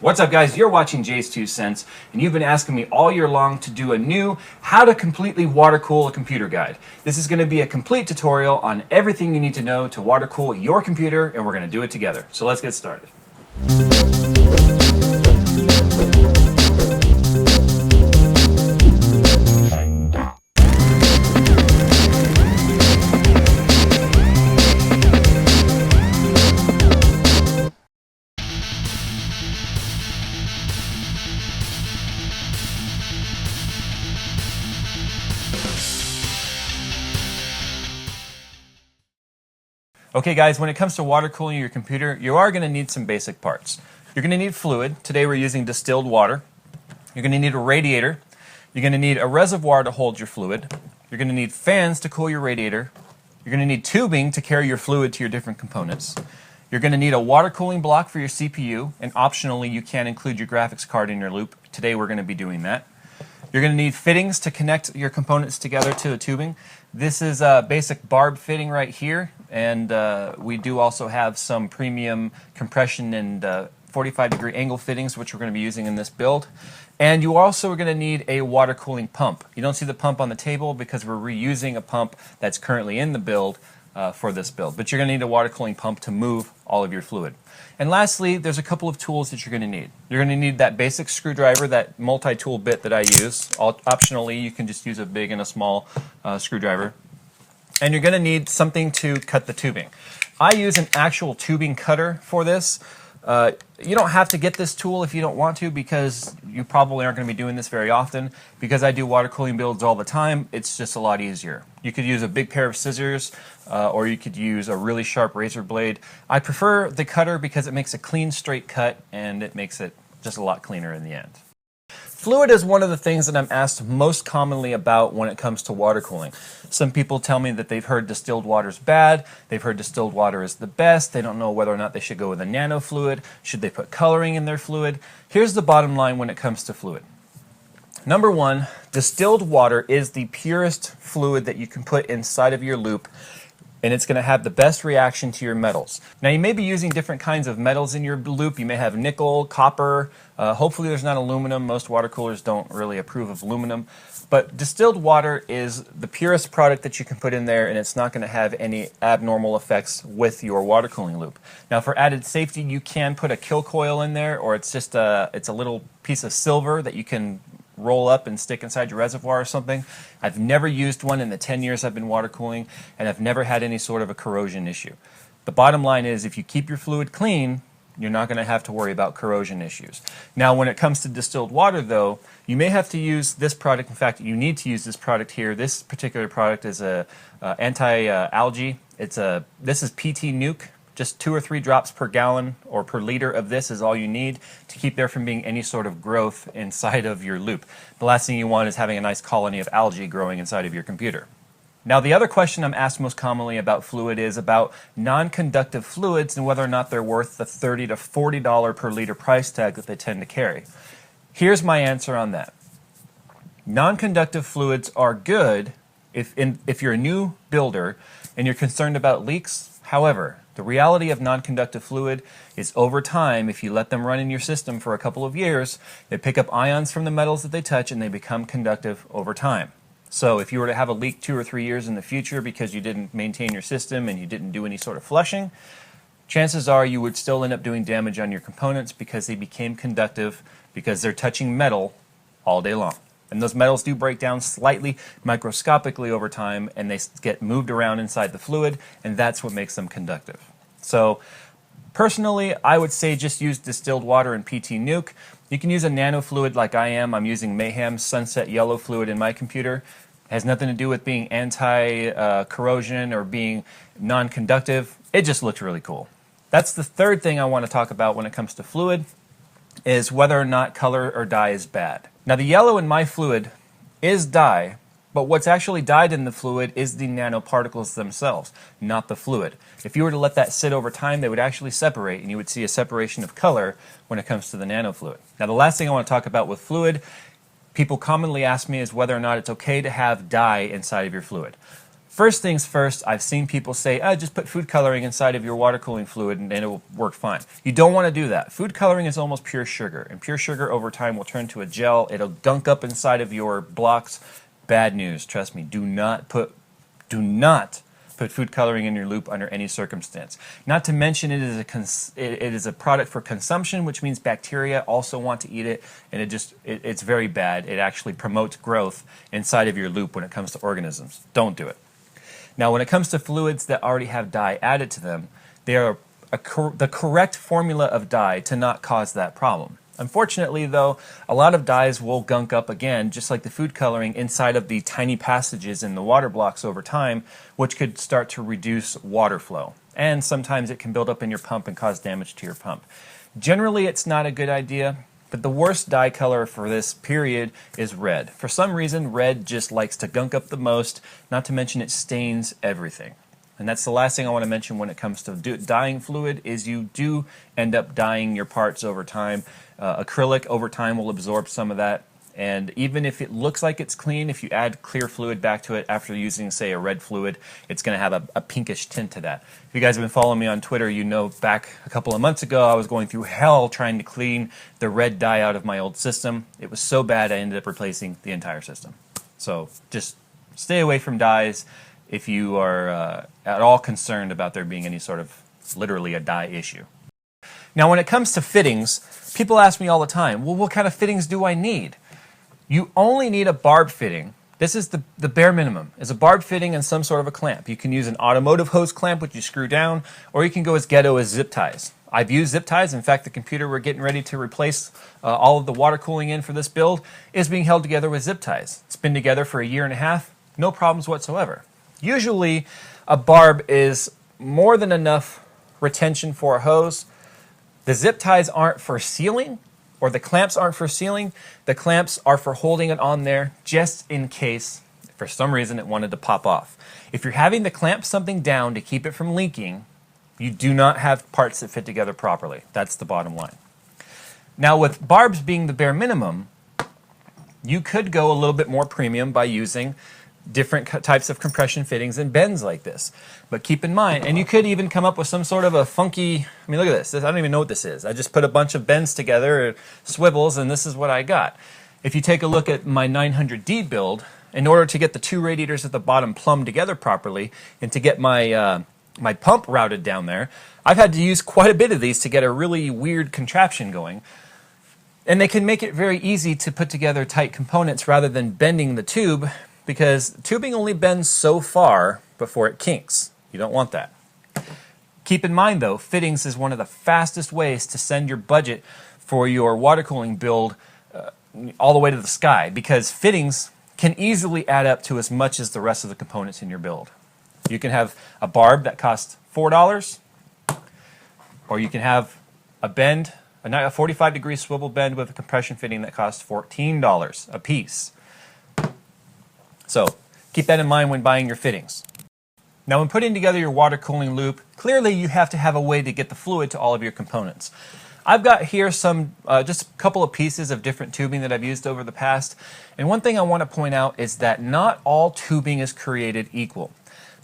What's up, guys? You're watching JayzTwoCents, and you've been asking me all year long to do a new how to completely water cool a computer guide. This is going to be a complete tutorial on everything you need to know to water cool your computer, and we're going to do it together. So let's get started. Okay guys, when it comes to water cooling your computer, you are going to need some basic parts. You're going to need fluid. Today we're using distilled water. You're going to need a radiator. You're going to need a reservoir to hold your fluid. You're going to need fans to cool your radiator. You're going to need tubing to carry your fluid to your different components. You're going to need a water cooling block for your CPU, and optionally you can include your graphics card in your loop. Today we're going to be doing that. You're going to need fittings to connect your components together to the tubing. This is a basic barb fitting right here, and we do also have some premium compression and 45-degree angle fittings, which we're going to be using in this build. And you also are going to need a water cooling pump. You don't see the pump on the table because we're reusing a pump that's currently in the build for this build. But you're going to need a water cooling pump to move all of your fluid. And lastly, there's a couple of tools that you're going to need. You're going to need that basic screwdriver, that multi-tool bit that I use. Optionally, you can just use a big and a small screwdriver. And you're going to need something to cut the tubing. I use an actual tubing cutter for this. You don't have to get this tool if you don't want to, because you probably aren't going to be doing this very often. Because I do water cooling builds all the time, it's just a lot easier. You could use a big pair of scissors, or you could use a really sharp razor blade. I prefer the cutter because it makes a clean, straight cut, and it makes it just a lot cleaner in the end. Fluid is one of the things that I'm asked most commonly about when it comes to water cooling. Some people tell me that they've heard distilled water is bad, they've heard distilled water is the best, they don't know whether or not they should go with a nano fluid, should they put coloring in their fluid. Here's the bottom line when it comes to fluid. Number one, distilled water is the purest fluid that you can put inside of your loop, and it's going to have the best reaction to your metals. Now you may be using different kinds of metals in your loop. You may have nickel, copper, hopefully there's not aluminum. Most water coolers don't really approve of aluminum. But distilled water is the purest product that you can put in there, and it's not going to have any abnormal effects with your water cooling loop. Now for added safety, you can put a kill coil in there, or it's just it's a little piece of silver that you can roll up and stick inside your reservoir or something. I've never used one in the 10 years I've been water cooling, and I've never had any sort of a corrosion issue. The bottom line is, if you keep your fluid clean, you're not going to have to worry about corrosion issues. Now when it comes to distilled water though, you may have to use this product. In fact, you need to use this product here. This particular product is a anti-algae. This is PT Nuke. Just 2 or 3 drops per gallon or per liter of this is all you need to keep there from being any sort of growth inside of your loop. The last thing you want is having a nice colony of algae growing inside of your computer. Now the other question I'm asked most commonly about fluid is about non-conductive fluids and whether or not they're worth the $30 to $40 per liter price tag that they tend to carry. Here's my answer on that. Non-conductive fluids are good if you're a new builder and you're concerned about leaks. However, the reality of non-conductive fluid is over time, if you let them run in your system for a couple of years, they pick up ions from the metals that they touch and they become conductive over time. So if you were to have a leak 2 or 3 years in the future because you didn't maintain your system and you didn't do any sort of flushing, chances are you would still end up doing damage on your components because they became conductive because they're touching metal all day long. And those metals do break down slightly microscopically over time, and they get moved around inside the fluid, and that's what makes them conductive. So personally, I would say just use distilled water and PT Nuke. You can use a nano fluid like I am. I'm using Mayhem's Sunset Yellow fluid in my computer. It has nothing to do with being anti-corrosion or being non-conductive. It just looks really cool. That's the third thing I want to talk about when it comes to fluid, is whether or not color or dye is bad. Now the yellow in my fluid is dye, but what's actually dyed in the fluid is the nanoparticles themselves, not the fluid. If you were to let that sit over time, they would actually separate, and you would see a separation of color when it comes to the nano fluid. Now the last thing I want to talk about with fluid, people commonly ask me, is whether or not it's okay to have dye inside of your fluid. First things first, I've seen people say, just put food coloring inside of your water cooling fluid and it will work fine. You don't want to do that. Food coloring is almost pure sugar, and pure sugar over time will turn to a gel. It'll gunk up inside of your blocks. Bad news, trust me. Do not put food coloring in your loop under any circumstance. Not to mention it is a product for consumption, which means bacteria also want to eat it, and it's very bad. It actually promotes growth inside of your loop when it comes to organisms. Don't do it. Now, when it comes to fluids that already have dye added to them, they are the correct formula of dye to not cause that problem. Unfortunately, though, a lot of dyes will gunk up again, just like the food coloring, inside of the tiny passages in the water blocks over time, which could start to reduce water flow. And sometimes it can build up in your pump and cause damage to your pump. Generally, it's not a good idea. But the worst dye color for this period is red. For some reason, red just likes to gunk up the most, not to mention it stains everything. And that's the last thing I want to mention when it comes to dyeing fluid, is you do end up dyeing your parts over time. Acrylic over time will absorb some of that. And even if it looks like it's clean, if you add clear fluid back to it after using, say, a red fluid, it's going to have a pinkish tint to that. If you guys have been following me on Twitter, you know back a couple of months ago I was going through hell trying to clean the red dye out of my old system. It was so bad I ended up replacing the entire system. So just stay away from dyes if you are at all concerned about there being any sort of literally a dye issue. Now, when it comes to fittings, people ask me all the time, well, what kind of fittings do I need? You only need a barb fitting. This is the bare minimum, is a barb fitting and some sort of a clamp. You can use an automotive hose clamp, which you screw down, or you can go as ghetto as zip ties. I've used zip ties. In fact, the computer we're getting ready to replace all of the water cooling in for this build is being held together with zip ties. It's been together for a year and a half, no problems whatsoever. Usually, a barb is more than enough retention for a hose. The zip ties aren't for sealing, or the clamps aren't for sealing. The clamps are for holding it on there just in case, for some reason, it wanted to pop off. If you're having to clamp something down to keep it from leaking, you do not have parts that fit together properly. That's the bottom line. Now, with barbs being the bare minimum, you could go a little bit more premium by using different types of compression fittings and bends like this. But keep in mind, and you could even come up with some sort of a funky, I mean, look at this. I don't even know what this is. I just put a bunch of bends together, swivels, and this is what I got. If you take a look at my 900D build, in order to get the two radiators at the bottom plumbed together properly and to get my my pump routed down there, I've had to use quite a bit of these to get a really weird contraption going. And they can make it very easy to put together tight components rather than bending the tube, because tubing only bends so far before it kinks. You don't want that. Keep in mind, though, fittings is one of the fastest ways to send your budget for your water cooling build all the way to the sky, because fittings can easily add up to as much as the rest of the components in your build. You can have a barb that costs $4, or you can have a bend, a 45-degree swivel bend with a compression fitting that costs $14 a piece. So keep that in mind when buying your fittings. Now, when putting together your water cooling loop, clearly you have to have a way to get the fluid to all of your components. I've got here some, just a couple of pieces of different tubing that I've used over the past. And one thing I want to point out is that not all tubing is created equal.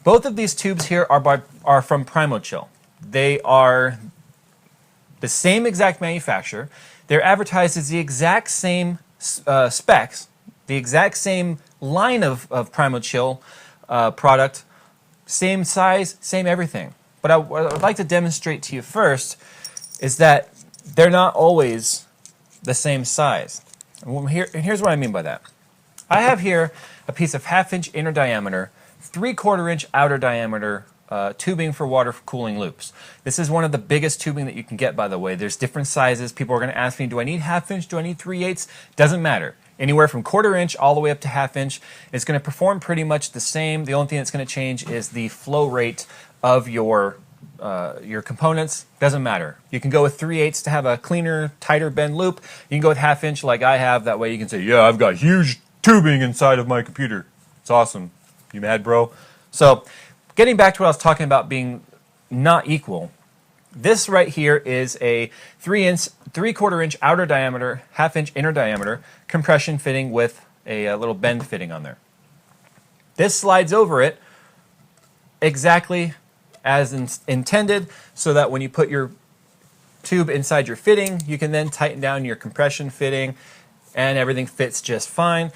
Both of these tubes here are from PrimoChill. They are the same exact manufacturer. They're advertised as the exact same specs, the exact same line of PrimoChill product, same size, same everything. But what I'd like to demonstrate to you first is that they're not always the same size. And here's what I mean by that. I have here a piece of 1/2-inch inner diameter, 3/4-inch outer diameter tubing for water cooling loops. This is one of the biggest tubing that you can get, by the way. There's different sizes. People are going to ask me, do I need 1/2-inch? Do I need 3/8? Doesn't matter. Anywhere from 1/4-inch all the way up to 1/2-inch. It's going to perform pretty much the same. The only thing that's going to change is the flow rate of your components. Doesn't matter. You can go with 3/8 to have a cleaner, tighter bend loop. You can go with 1/2-inch like I have. That way you can say, yeah, I've got huge tubing inside of my computer. It's awesome. You mad, bro? So, getting back to what I was talking about being not equal, this right here is a 3/4-inch outer diameter, 1/2-inch inner diameter compression fitting with a little bend fitting on there. This slides over it exactly as intended, so that when you put your tube inside your fitting, you can then tighten down your compression fitting and everything fits just fine.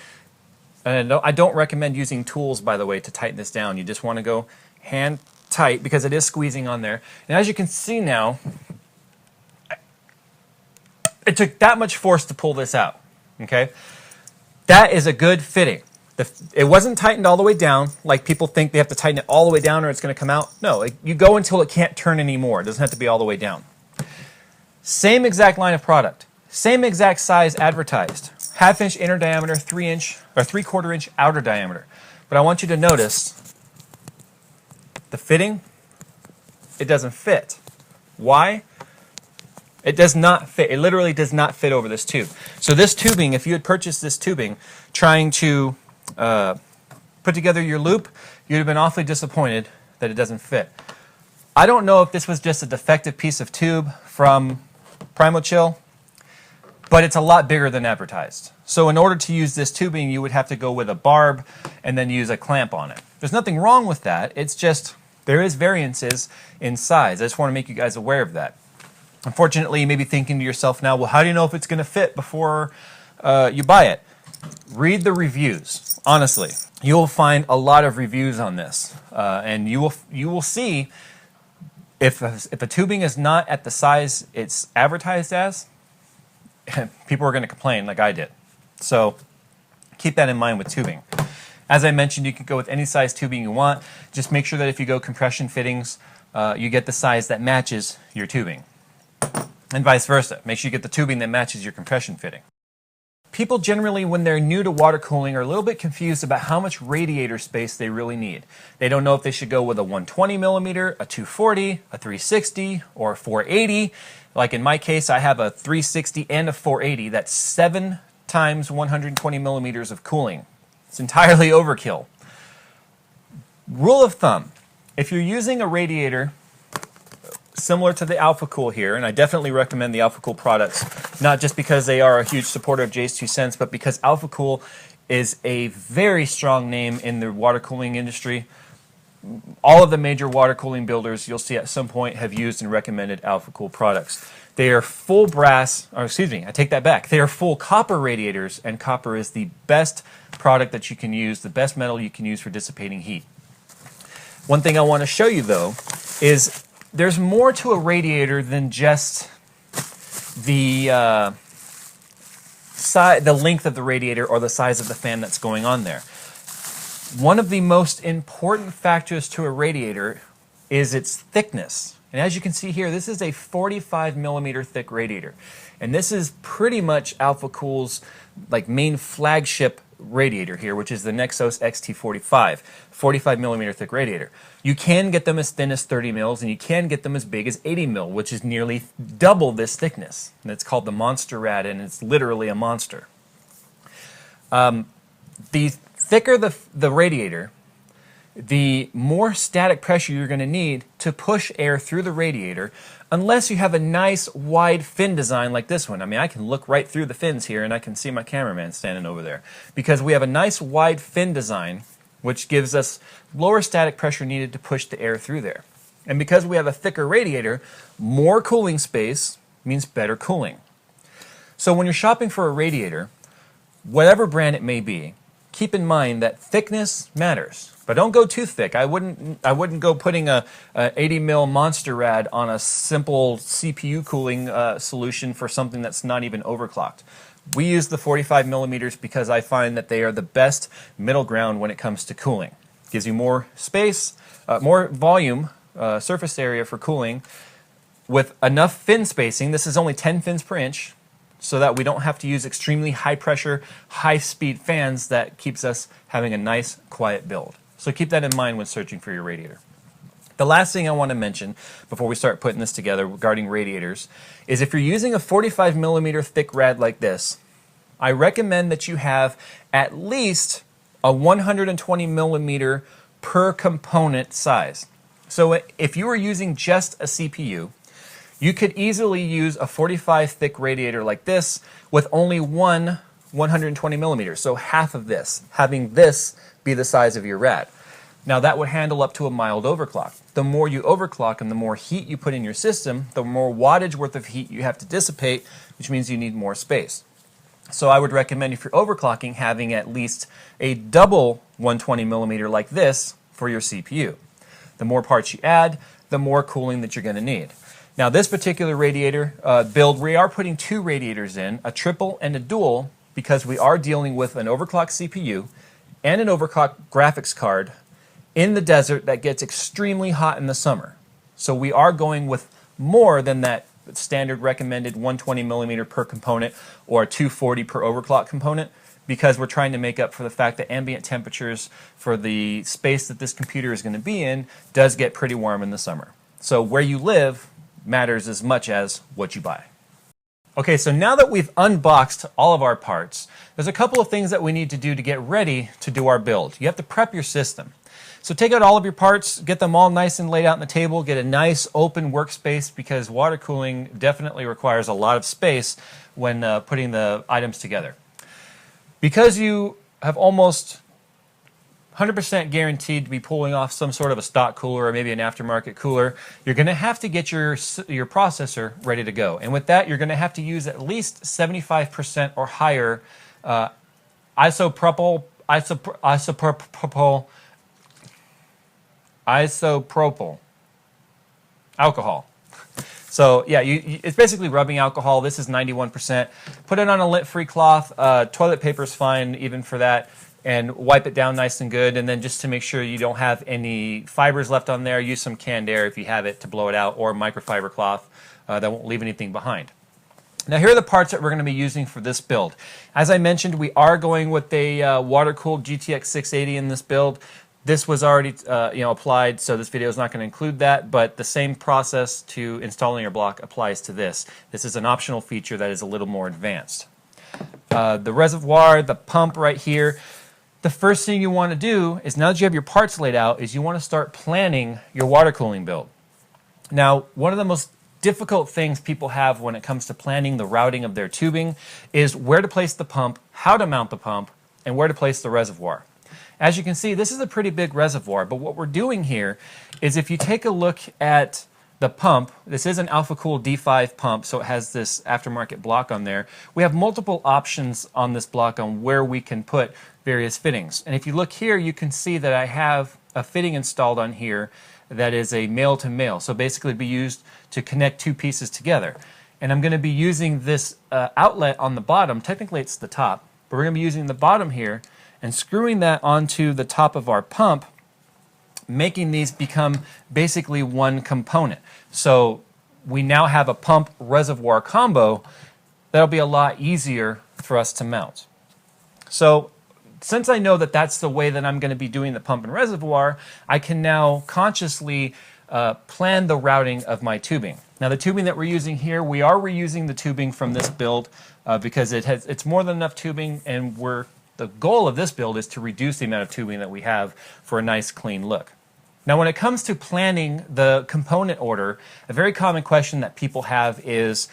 And I don't recommend using tools, by the way, to tighten this down. You just want to go hand tight because it is squeezing on there. And as you can see now, it took that much force to pull this out, okay? That is a good fitting. It wasn't tightened all the way down, like people think they have to tighten it all the way down or it's going to come out. No, you go until it can't turn anymore. It doesn't have to be all the way down. Same exact line of product, same exact size advertised. 1/2 inch inner diameter, 3 inch or 3/4 inch outer diameter. But I want you to notice the fitting, it doesn't fit. Why? It does not fit. It literally does not fit over this tube. So this tubing, if you had purchased this tubing trying to put together your loop, you'd have been awfully disappointed that it doesn't fit. I don't know if this was just a defective piece of tube from PrimoChill, but it's a lot bigger than advertised. So in order to use this tubing, you would have to go with a barb and then use a clamp on it. There's nothing wrong with that. It's just there is variances in size. I just want to make you guys aware of that. Unfortunately, you may be thinking to yourself now, well, how do you know if it's going to fit before you buy it? Read the reviews. Honestly, you will find a lot of reviews on this, and you will see if a tubing is not at the size it's advertised as, people are going to complain like I did. So keep that in mind with tubing. As I mentioned, you can go with any size tubing you want. Just make sure that if you go compression fittings, you get the size that matches your tubing. And vice versa. Make sure you get the tubing that matches your compression fitting. People generally, when they're new to water cooling, are a little bit confused about how much radiator space they really need. They don't know if they should go with a 120 millimeter, a 240, a 360, or a 480. Like in my case, I have a 360 and a 480. That's 7 times 120 millimeters of cooling. It's entirely overkill. Rule of thumb, if you're using a radiator similar to the AlphaCool here, and I definitely recommend the AlphaCool products, not just because they are a huge supporter of JayzTwoCents, but because AlphaCool is a very strong name in the water cooling industry. All of the major water cooling builders you'll see at some point have used and recommended AlphaCool products. They are full brass, or excuse me, I take that back. They are full copper radiators, and copper is the best product that you can use, the best metal you can use for dissipating heat. One thing I want to show you though is there's more to a radiator than just the length of the radiator or the size of the fan that's going on there. One of the most important factors to a radiator is its thickness. And as you can see here, this is a 45 millimeter thick radiator. And this is pretty much AlphaCool's main flagship radiator here, which is the NexXxoS XT45, 45 millimeter thick radiator. You can get them as thin as 30 mils, and you can get them as big as 80 mil, which is nearly double this thickness. And it's called the Monster Rad, and it's literally a monster. The thicker the radiator, the more static pressure you're going to need to push air through the radiator, unless you have a nice wide fin design like this one. I mean, I can look right through the fins here and I can see my cameraman standing over there, because we have a nice wide fin design which gives us lower static pressure needed to push the air through there. And because we have a thicker radiator, more cooling space means better cooling. So when you're shopping for a radiator, whatever brand it may be, keep in mind that thickness matters. But don't go too thick. I wouldn't go putting a 80 mil Monster Rad on a simple CPU cooling solution for something that's not even overclocked. We use the 45 millimeters because I find that they are the best middle ground when it comes to cooling. Gives you more space, more volume, surface area for cooling, with enough fin spacing. This is only 10 fins per inch, so that we don't have to use extremely high pressure, high speed fans that keeps us having a nice quiet build. So keep that in mind when searching for your radiator. The last thing I want to mention before we start putting this together regarding radiators is if you're using a 45 millimeter thick rad like this, I recommend that you have at least a 120 millimeter per component size. So if you were using just a CPU, you could easily use a 45 thick radiator like this with only one 120 millimeters, so half of this, having this be the size of your rad. Now that would handle up to a mild overclock. The more you overclock and the more heat you put in your system, the more wattage worth of heat you have to dissipate, which means you need more space. So I would recommend, if you're overclocking, having at least a double 120 millimeter like this for your CPU. The more parts you add, the more cooling that you're going to need. Now this particular radiator build, we are putting 2 radiators in, a triple and a dual, because we are dealing with an overclocked CPU and an overclocked graphics card in the desert that gets extremely hot in the summer. So we are going with more than that standard recommended 120 millimeter per component or 240 per overclock component, because we're trying to make up for the fact that ambient temperatures for the space that this computer is going to be in does get pretty warm in the summer. So where you live matters as much as what you buy. Okay, so now that we've unboxed all of our parts, there's a couple of things that we need to do to get ready to do our build. You have to prep your system. So take out all of your parts, get them all nice and laid out on the table, get a nice open workspace, because water cooling definitely requires a lot of space when putting the items together. Because you have almost 100% guaranteed to be pulling off some sort of a stock cooler or maybe an aftermarket cooler, you're going to have to get your processor ready to go. And with that, you're going to have to use at least 75% or higher isopropyl alcohol. So yeah, it's basically rubbing alcohol. This is 91%. Put it on a lint-free cloth. Toilet paper is fine even for that. And wipe it down nice and good. And then just to make sure you don't have any fibers left on there, use some canned air if you have it to blow it out, or microfiber cloth that won't leave anything behind. Now here are the parts that we're going to be using for this build. As I mentioned, we are going with a water-cooled GTX 680 in this build. This was already applied, so this video is not going to include that, but the same process to installing your block applies to this. This is an optional feature that is a little more advanced. The reservoir, the pump right here. The first thing you want to do is, now that you have your parts laid out, is you want to start planning your water cooling build. Now, one of the most difficult things people have when it comes to planning the routing of their tubing is where to place the pump, how to mount the pump, and where to place the reservoir. As you can see, this is a pretty big reservoir, but what we're doing here is, if you take a look at the pump, this is an AlphaCool D5 pump, so it has this aftermarket block on there. We have multiple options on this block on where we can put various fittings. And if you look here, you can see that I have a fitting installed on here that is a male to male. So basically it'd be used to connect 2 pieces together. And I'm going to be using this outlet on the bottom. Technically it's the top, but we're going to be using the bottom here and screwing that onto the top of our pump, making these become basically one component. So we now have a pump reservoir combo that'll be a lot easier for us to mount. So since I know that that's the way that I'm going to be doing the pump and reservoir, I can now consciously plan the routing of my tubing. Now the tubing that we're using here, we are reusing the tubing from this build because it's more than enough tubing, and the goal of this build is to reduce the amount of tubing that we have for a nice clean look. Now when it comes to planning the component order, a very common question that people have is,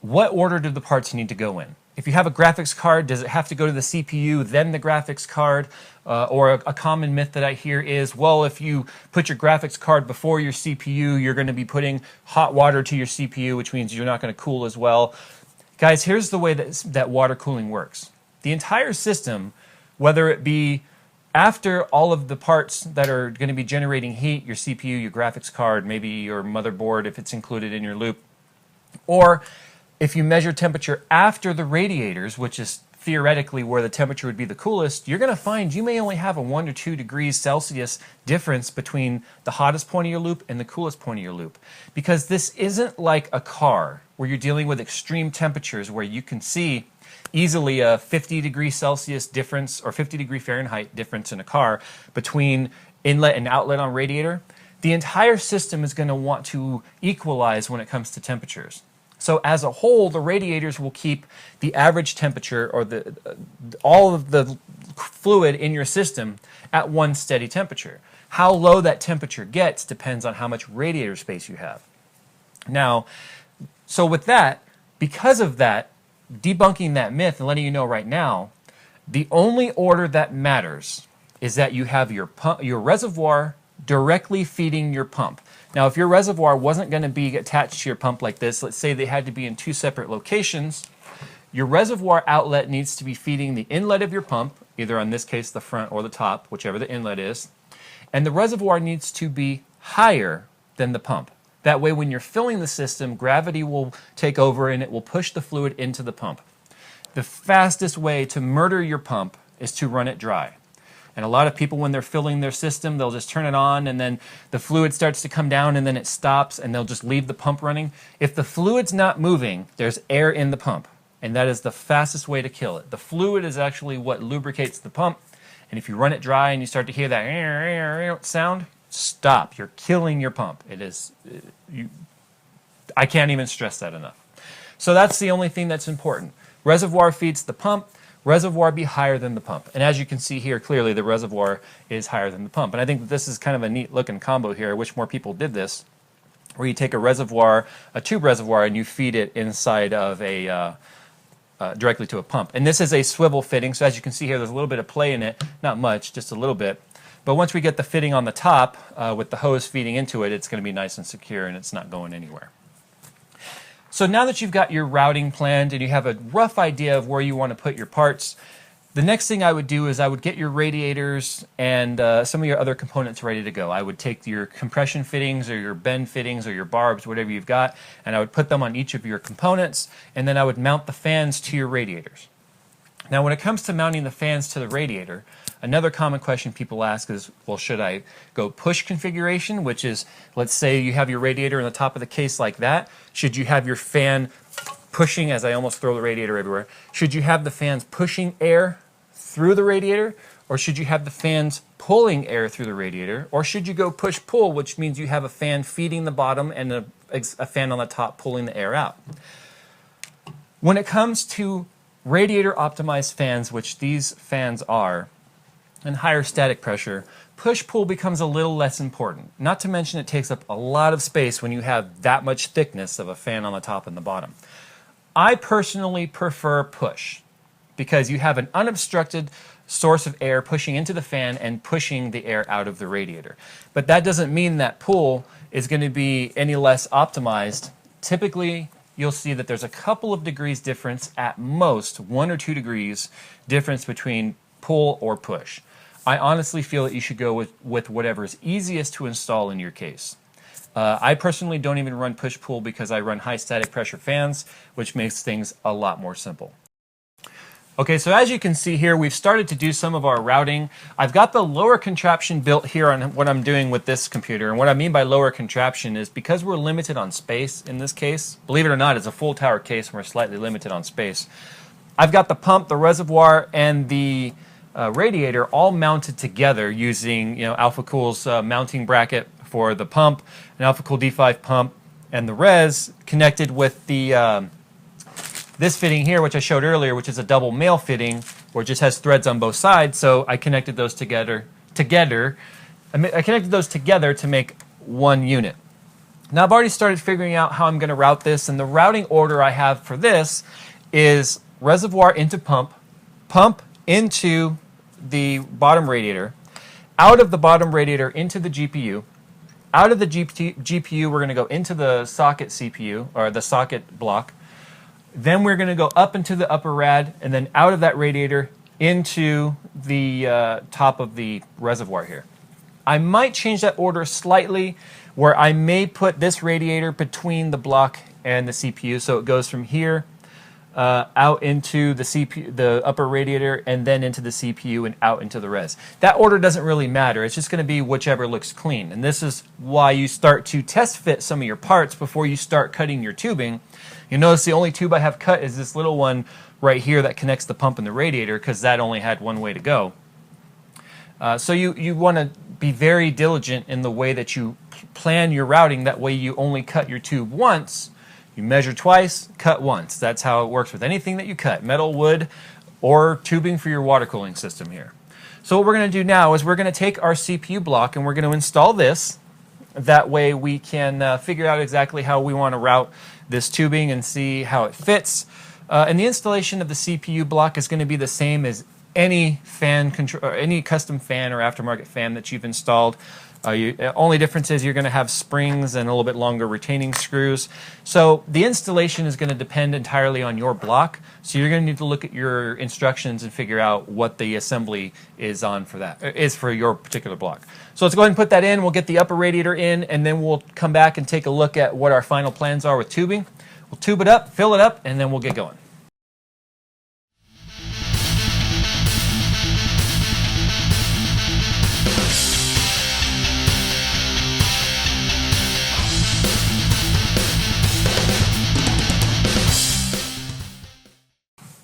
what order do the parts need to go in? If you have a graphics card, does it have to go to the CPU, then the graphics card? Or a common myth that I hear is, well, if you put your graphics card before your CPU, you're going to be putting hot water to your CPU, which means you're not going to cool as well. Guys, here's the way that water cooling works. The entire system, whether it be after all of the parts that are going to be generating heat, your CPU, your graphics card, maybe your motherboard if it's included in your loop, or if you measure temperature after the radiators, which is theoretically where the temperature would be the coolest, you're going to find you may only have a 1 or 2 degrees Celsius difference between the hottest point of your loop and the coolest point of your loop. Because this isn't like a car where you're dealing with extreme temperatures where you can see easily a 50 degree Celsius difference or 50 degree Fahrenheit difference in a car between inlet and outlet on radiator. The entire system is going to want to equalize when it comes to temperatures. So as a whole, the radiators will keep the average temperature or all of the fluid in your system at one steady temperature. How low that temperature gets depends on how much radiator space you have. Now, so with that, because of that, debunking that myth and letting you know right now, the only order that matters is that you have your reservoir directly feeding your pump. Now, if your reservoir wasn't going to be attached to your pump like this, let's say they had to be in two separate locations, your reservoir outlet needs to be feeding the inlet of your pump, either in this case the front or the top, whichever the inlet is, and the reservoir needs to be higher than the pump. That way, when you're filling the system, gravity will take over and it will push the fluid into the pump. The fastest way to murder your pump is to run it dry. And a lot of people, when they're filling their system, they'll just turn it on and then the fluid starts to come down and then it stops and they'll just leave the pump running. If the fluid's not moving, there's air in the pump, and that is the fastest way to kill it. The fluid is actually what lubricates the pump, and if you run it dry and you start to hear that sound, stop. You're killing your pump. It is, I can't even stress that enough. So that's the only thing that's important. Reservoir feeds the pump. Reservoir be higher than the pump. And as you can see here, clearly the reservoir is higher than the pump. And I think that this is kind of a neat looking combo here. I wish more people did this, where you take a reservoir, a tube reservoir, and you feed it inside of a, directly to a pump. And this is a swivel fitting, so as you can see here, there's a little bit of play in it. Not much, just a little bit. But once we get the fitting on the top, with the hose feeding into it, it's going to be nice and secure and it's not going anywhere. So now that you've got your routing planned and you have a rough idea of where you want to put your parts, the next thing I would do is I would get your radiators and some of your other components ready to go. I would take your compression fittings or your bend fittings or your barbs, whatever you've got, and I would put them on each of your components, and then I would mount the fans to your radiators. Now, when it comes to mounting the fans to the radiator, another common question people ask is, well, should I go push configuration, which is, let's say you have your radiator in the top of the case like that. Should you have your fan pushing, as I almost throw the radiator everywhere, should you have the fans pushing air through the radiator, or should you have the fans pulling air through the radiator, or should you go push-pull, which means you have a fan feeding the bottom and a fan on the top pulling the air out? When it comes to radiator optimized fans, which these fans are, and higher static pressure, push-pull becomes a little less important. Not to mention it takes up a lot of space when you have that much thickness of a fan on the top and the bottom. I personally prefer push because you have an unobstructed source of air pushing into the fan and pushing the air out of the radiator. But that doesn't mean that pull is going to be any less optimized. Typically, you'll see that there's a couple of degrees difference, at most 1 or 2 degrees difference between pull or push. I honestly feel that you should go with whatever is easiest to install in your case. I personally don't even run push-pull because I run high static pressure fans, which makes things a lot more simple. Okay, so as you can see here, we've started to do some of our routing. I've got the lower contraption built here on what I'm doing with this computer. And what I mean by lower contraption is because we're limited on space in this case, believe it or not, it's a full tower case and we're slightly limited on space. I've got the pump, the reservoir, and the radiator all mounted together using AlphaCool's mounting bracket for the pump, an AlphaCool D5 pump, and the res connected with the this fitting here, which I showed earlier, which is a double male fitting, where it just has threads on both sides. So I connected those together. I connected those together to make one unit. Now I've already started figuring out how I'm going to route this, and the routing order I have for this is reservoir into pump, pump into the bottom radiator, out of the bottom radiator into the GPU, out of the GPU we're going to go into the socket CPU, or the socket block. Then we're going to go up into the upper rad, and then out of that radiator into the top of the reservoir here. I might change that order slightly, where I may put this radiator between the block and the CPU, so it goes from here out into the CPU, the upper radiator, and then into the CPU and out into the res. That order doesn't really matter. It's just going to be whichever looks clean. And this is why you start to test fit some of your parts before you start cutting your tubing. You notice the only tube I have cut is this little one right here that connects the pump and the radiator, because that only had one way to go. So you want to be very diligent in the way that you plan your routing. That way you only cut your tube once. You measure twice, cut once. That's how it works with anything that you cut, metal, wood, or tubing for your water cooling system here. So what we're going to do now is we're going to take our CPU block and we're going to install this. That way we can figure out exactly how we want to route this tubing and see how it fits. And the installation of the CPU block is going to be the same as any fan control, or any custom fan or aftermarket fan that you've installed. Only difference is you're going to have springs and a little bit longer retaining screws. So the installation is going to depend entirely on your block. So you're going to need to look at your instructions and figure out what the assembly is on for that, is for your particular block. So let's go ahead and put that in. We'll get the upper radiator in, and then we'll come back and take a look at what our final plans are with tubing. We'll tube it up, fill it up, and then we'll get going.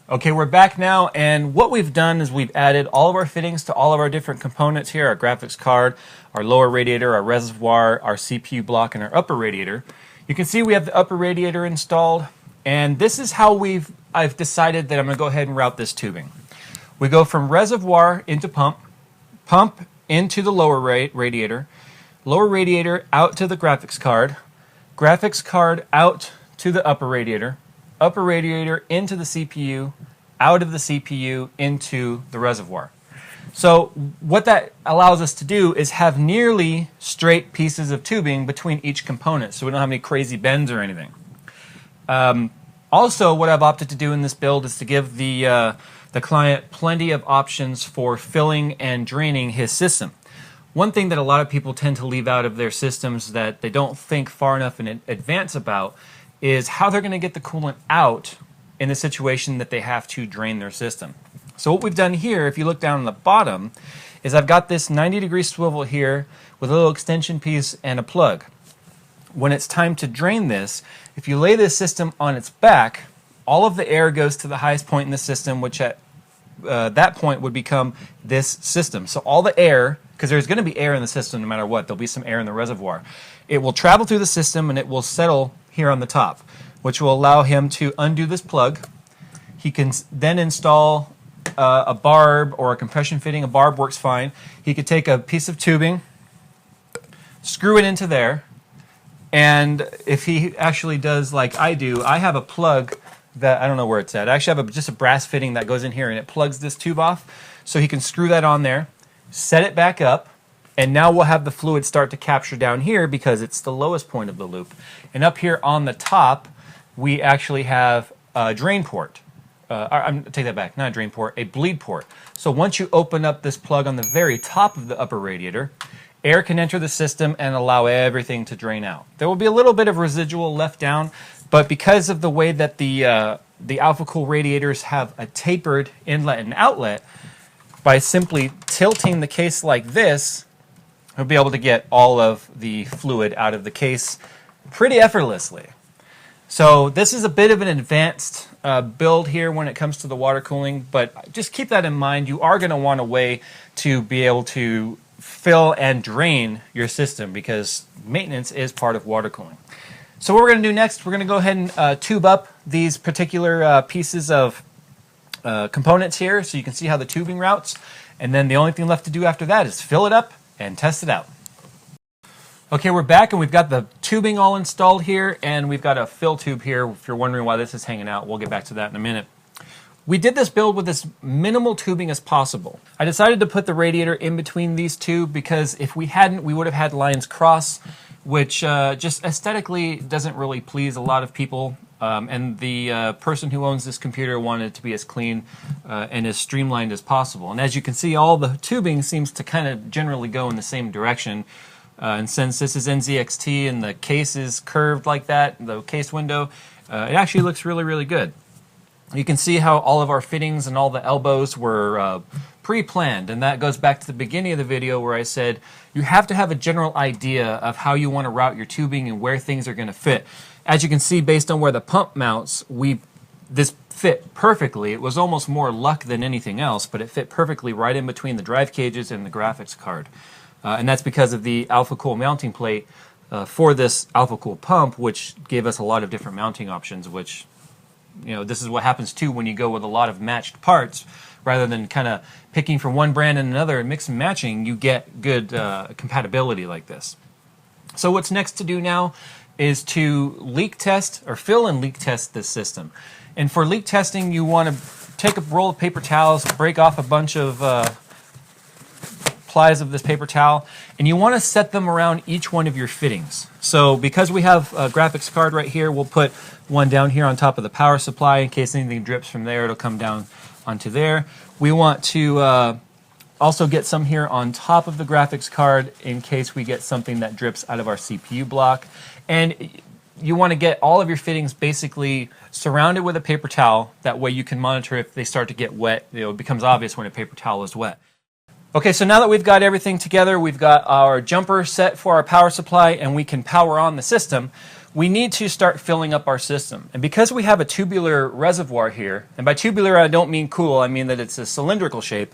Okay, we're back now, and what we've done is we've added all of our fittings to all of our different components here, our graphics card, our lower radiator, our reservoir, our CPU block, and our upper radiator. You can see we have the upper radiator installed, and this is how I've decided that I'm going to go ahead and route this tubing. We go from reservoir into pump, pump into the lower radiator out to the graphics card out to the upper radiator into the CPU, out of the CPU into the reservoir. So what that allows us to do is have nearly straight pieces of tubing between each component, so we don't have any crazy bends or anything. Also, what I've opted to do in this build is to give the client plenty of options for filling and draining his system. One thing that a lot of people tend to leave out of their systems that they don't think far enough in advance about is how they're going to get the coolant out in the situation that they have to drain their system. So what we've done here, if you look down on the bottom, is I've got this 90-degree swivel here with a little extension piece and a plug. When it's time to drain this, if you lay this system on its back, all of the air goes to the highest point in the system, which at that point would become this system. So all the air, because there's going to be air in the system no matter what, there'll be some air in the reservoir. It will travel through the system and it will settle here on the top, which will allow him to undo this plug. He can then install a barb or a compression fitting. A barb works fine. He could take a piece of tubing, screw it into there, and if he actually does like I do, I have a plug that I don't know where it's at. I actually have just a brass fitting that goes in here and it plugs this tube off, so he can screw that on there, set it back up, and now we'll have the fluid start to capture down here because it's the lowest point of the loop. And up here on the top, we actually have a drain port. Take that back, not a drain port, a bleed port. So once you open up this plug on the very top of the upper radiator, air can enter the system and allow everything to drain out. There will be a little bit of residual left down, but because of the way that the AlphaCool radiators have a tapered inlet and outlet, by simply tilting the case like this, we'll be able to get all of the fluid out of the case pretty effortlessly. So this is a bit of an advanced build here when it comes to the water cooling, but just keep that in mind. You are going to want a way to be able to fill and drain your system because maintenance is part of water cooling. So what we're going to do next, we're going to go ahead and tube up these particular pieces of components here so you can see how the tubing routes, and then the only thing left to do after that is fill it up and test it out. Okay, we're back and we've got the tubing all installed here, and we've got a fill tube here. If you're wondering why this is hanging out, we'll get back to that in a minute. We did this build with as minimal tubing as possible. I decided to put the radiator in between these two because if we hadn't, we would have had lines cross, which just aesthetically doesn't really please a lot of people. And the person who owns this computer wanted it to be as clean and as streamlined as possible. And as you can see, all the tubing seems to kind of generally go in the same direction. And since this is NZXT and the case is curved like that, the case window, it actually looks really, really good. You can see how all of our fittings and all the elbows were pre-planned, and that goes back to the beginning of the video where I said you have to have a general idea of how you want to route your tubing and where things are going to fit. As you can see, based on where the pump mounts, this fit perfectly. It was almost more luck than anything else, but it fit perfectly right in between the drive cages and the graphics card. And that's because of the AlphaCool mounting plate for this AlphaCool pump, which gave us a lot of different mounting options, which, you know, this is what happens too when you go with a lot of matched parts. Rather than kind of picking from one brand and another and mix and matching, you get good compatibility like this. So what's next to do now is to leak test or fill and leak test this system. And for leak testing, you want to take a roll of paper towels, break off a bunch of plies of this paper towel, and you want to set them around each one of your fittings. So because we have a graphics card right here, we'll put one down here on top of the power supply in case anything drips from there, it'll come down onto there. We want to also get some here on top of the graphics card in case we get something that drips out of our CPU block. And you want to get all of your fittings basically surrounded with a paper towel. That way you can monitor if they start to get wet. It becomes obvious when a paper towel is wet. Okay, so now that we've got everything together, we've got our jumper set for our power supply, and we can power on the system, we need to start filling up our system. And because we have a tubular reservoir here, and by tubular I don't mean cool, I mean that it's a cylindrical shape,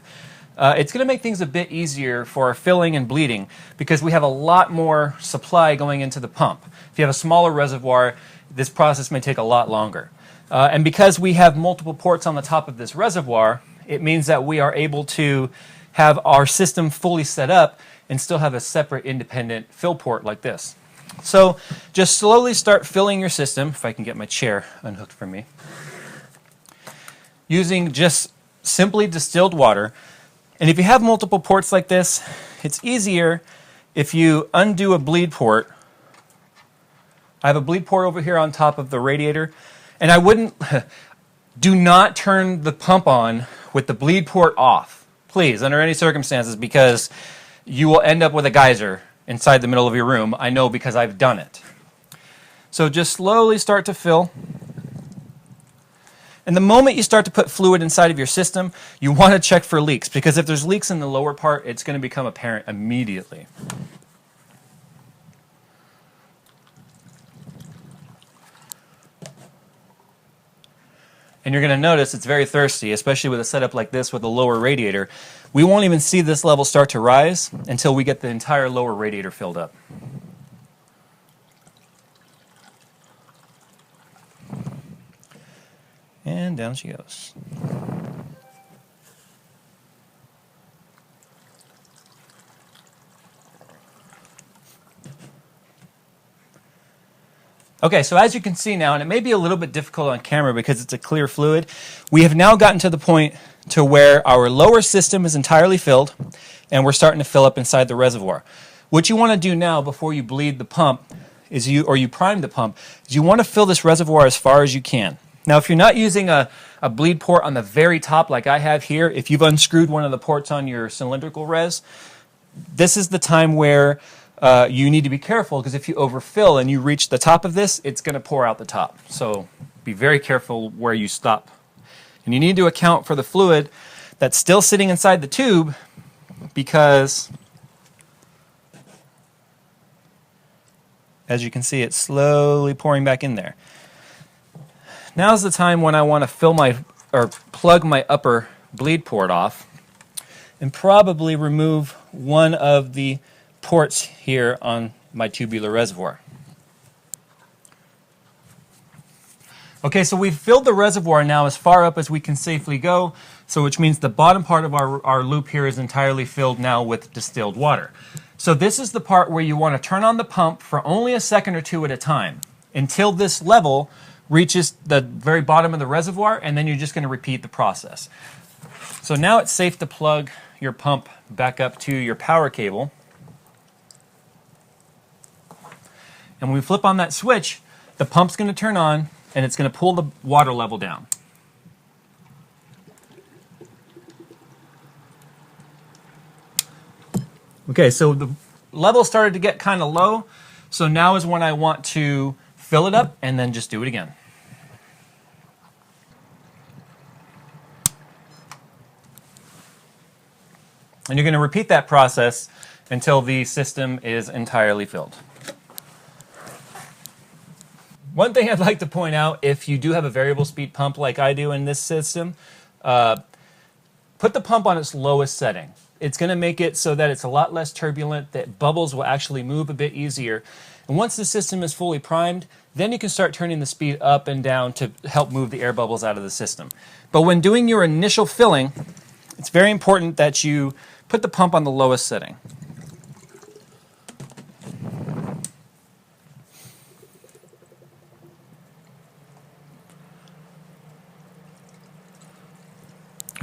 it's going to make things a bit easier for our filling and bleeding because we have a lot more supply going into the pump. If you have a smaller reservoir, this process may take a lot longer. And because we have multiple ports on the top of this reservoir, it means that we are able to have our system fully set up and still have a separate independent fill port like this. So just slowly start filling your system, if I can get my chair unhooked from me, using just simply distilled water. And if you have multiple ports like this, it's easier if you undo a bleed port. I have a bleed port over here on top of the radiator, and I wouldn't, do not turn the pump on with the bleed port off. Please, under any circumstances, because you will end up with a geyser inside the middle of your room. I know because I've done it. So just slowly start to fill. And the moment you start to put fluid inside of your system, you want to check for leaks, because if there's leaks in the lower part, it's going to become apparent immediately. And you're going to notice it's very thirsty, especially with a setup like this with a lower radiator. We won't even see this level start to rise until we get the entire lower radiator filled up. And down she goes. Okay, so as you can see now, and it may be a little bit difficult on camera because it's a clear fluid, we have now gotten to the point to where our lower system is entirely filled and we're starting to fill up inside the reservoir. What you want to do now before you bleed the pump is you prime the pump, is you want to fill this reservoir as far as you can. Now if you're not using a bleed port on the very top like I have here, if you've unscrewed one of the ports on your cylindrical res, this is the time where you need to be careful, because if you overfill and you reach the top of this, it's going to pour out the top. So be very careful where you stop. And you need to account for the fluid that's still sitting inside the tube, because as you can see, it's slowly pouring back in there. Now's the time when I want to fill my, or plug my upper bleed port off and probably remove one of the ports here on my tubular reservoir. Okay, so we've filled the reservoir now as far up as we can safely go, so which means the bottom part of our loop here is entirely filled now with distilled water. So this is the part where you want to turn on the pump for only a second or two at a time until this level reaches the very bottom of the reservoir, and then you're just going to repeat the process. So now it's safe to plug your pump back up to your power cable. And when we flip on that switch, the pump's going to turn on and it's going to pull the water level down. Okay, so the level started to get kind of low, so now is when I want to fill it up and then just do it again. And you're going to repeat that process until the system is entirely filled. One thing I'd like to point out, if you do have a variable speed pump like I do in this system, put the pump on its lowest setting. It's going to make it so that it's a lot less turbulent, that bubbles will actually move a bit easier. And once the system is fully primed, then you can start turning the speed up and down to help move the air bubbles out of the system. But when doing your initial filling, it's very important that you put the pump on the lowest setting.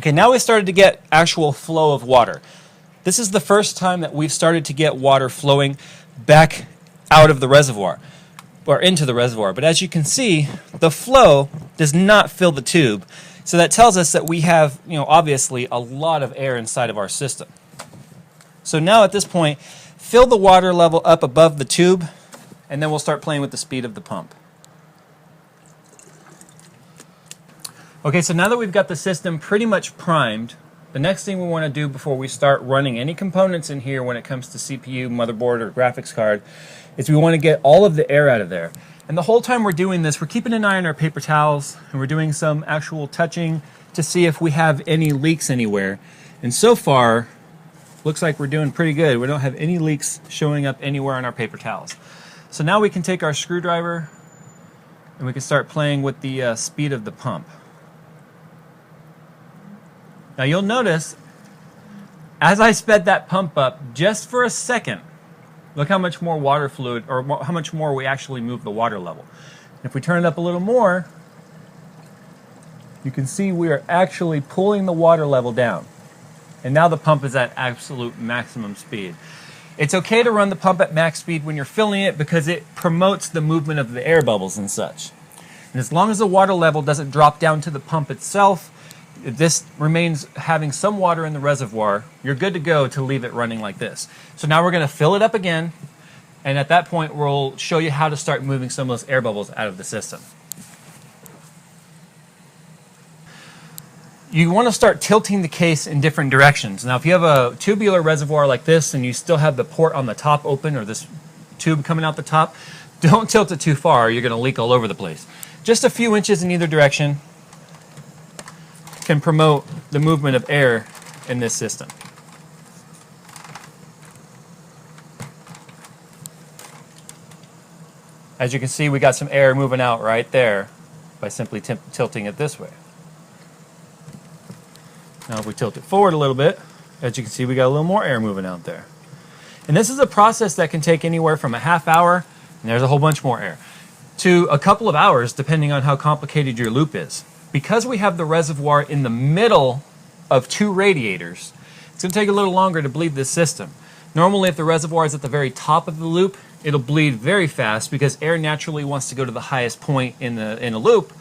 Okay, now we started to get actual flow of water. This is the first time that we've started to get water flowing back out of the reservoir, or into the reservoir. But as you can see, the flow does not fill the tube. So that tells us that we have, obviously a lot of air inside of our system. So now at this point, fill the water level up above the tube, and then we'll start playing with the speed of the pump. Okay, so now that we've got the system pretty much primed, the next thing we want to do before we start running any components in here when it comes to CPU, motherboard, or graphics card is we want to get all of the air out of there. And the whole time we're doing this, we're keeping an eye on our paper towels, and we're doing some actual touching to see if we have any leaks anywhere. And so far, looks like we're doing pretty good. We don't have any leaks showing up anywhere on our paper towels. So now we can take our screwdriver and we can start playing with the speed of the pump. Now you'll notice, as I sped that pump up just for a second, look how much more water fluid, or how much more we actually move the water level. If we turn it up a little more, you can see we are actually pulling the water level down. And now the pump is at absolute maximum speed. It's okay to run the pump at max speed when you're filling it because it promotes the movement of the air bubbles and such. And as long as the water level doesn't drop down to the pump itself, if this remains having some water in the reservoir, you're good to go to leave it running like this. So now we're going to fill it up again, and at that point we'll show you how to start moving some of those air bubbles out of the system. You want to start tilting the case in different directions. Now if you have a tubular reservoir like this and you still have the port on the top open, or this tube coming out the top, don't tilt it too far, you're going to leak all over the place. Just a few inches in either direction can promote the movement of air in this system. As you can see, we got some air moving out right there by simply tilting it this way. Now if we tilt it forward a little bit, as you can see, we got a little more air moving out there. And this is a process that can take anywhere from a half hour, and there's a whole bunch more air, to a couple of hours depending on how complicated your loop is. Because we have the reservoir in the middle of two radiators, it's going to take a little longer to bleed this system. Normally, if the reservoir is at the very top of the loop, it'll bleed very fast because air naturally wants to go to the highest point in a loop,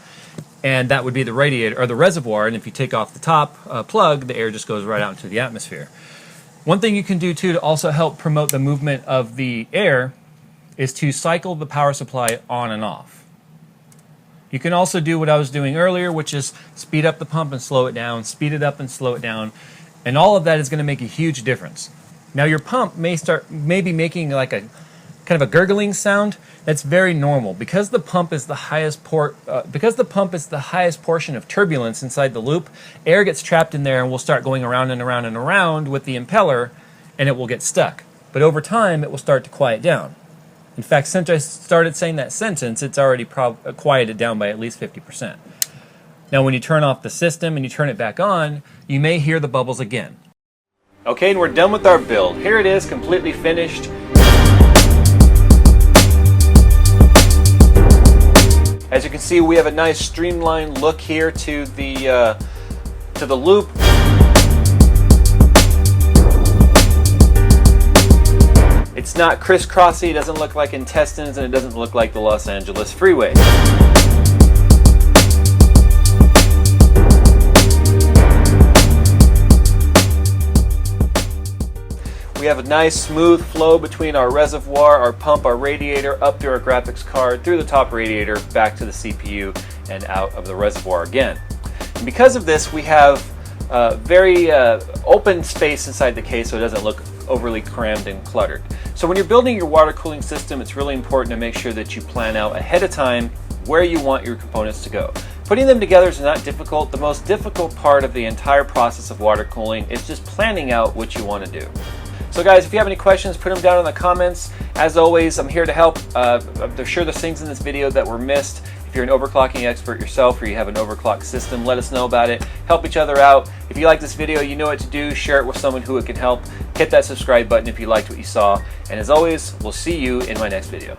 and that would be the radiator or the reservoir. And if you take off the top plug, the air just goes right out into the atmosphere. One thing you can do too to also help promote the movement of the air is to cycle the power supply on and off. You can also do what I was doing earlier, which is speed up the pump and slow it down, speed it up and slow it down, and all of that is going to make a huge difference. Now your pump may be making like a kind of a gurgling sound. That's very normal because the pump is the highest portion of turbulence inside the loop. Air gets trapped in there and will start going around and around and around with the impeller, and it will get stuck. But over time, it will start to quiet down. In fact, since I started saying that sentence, it's already quieted down by at least 50%. Now, when you turn off the system and you turn it back on, you may hear the bubbles again. Okay, and we're done with our build. Here it is, completely finished. As you can see, we have a nice streamlined look here to the loop. It's not crisscrossy, it doesn't look like intestines, and it doesn't look like the Los Angeles freeway. We have a nice smooth flow between our reservoir, our pump, our radiator, up through our graphics card, through the top radiator, back to the CPU, and out of the reservoir again. And because of this, we have very open space inside the case so it doesn't look overly crammed and cluttered. So when you're building your water cooling system, it's really important to make sure that you plan out ahead of time where you want your components to go. Putting them together is not difficult. The most difficult part of the entire process of water cooling is just planning out what you want to do. So guys, if you have any questions, put them down in the comments. As always, I'm here to help. I'm sure there's things in this video that were missed. If you're an overclocking expert yourself or you have an overclock system, let us know about it. Help each other out. If you like this video, you know what to do. Share it with someone who it can help. Hit that subscribe button if you liked what you saw. And as always, we'll see you in my next video.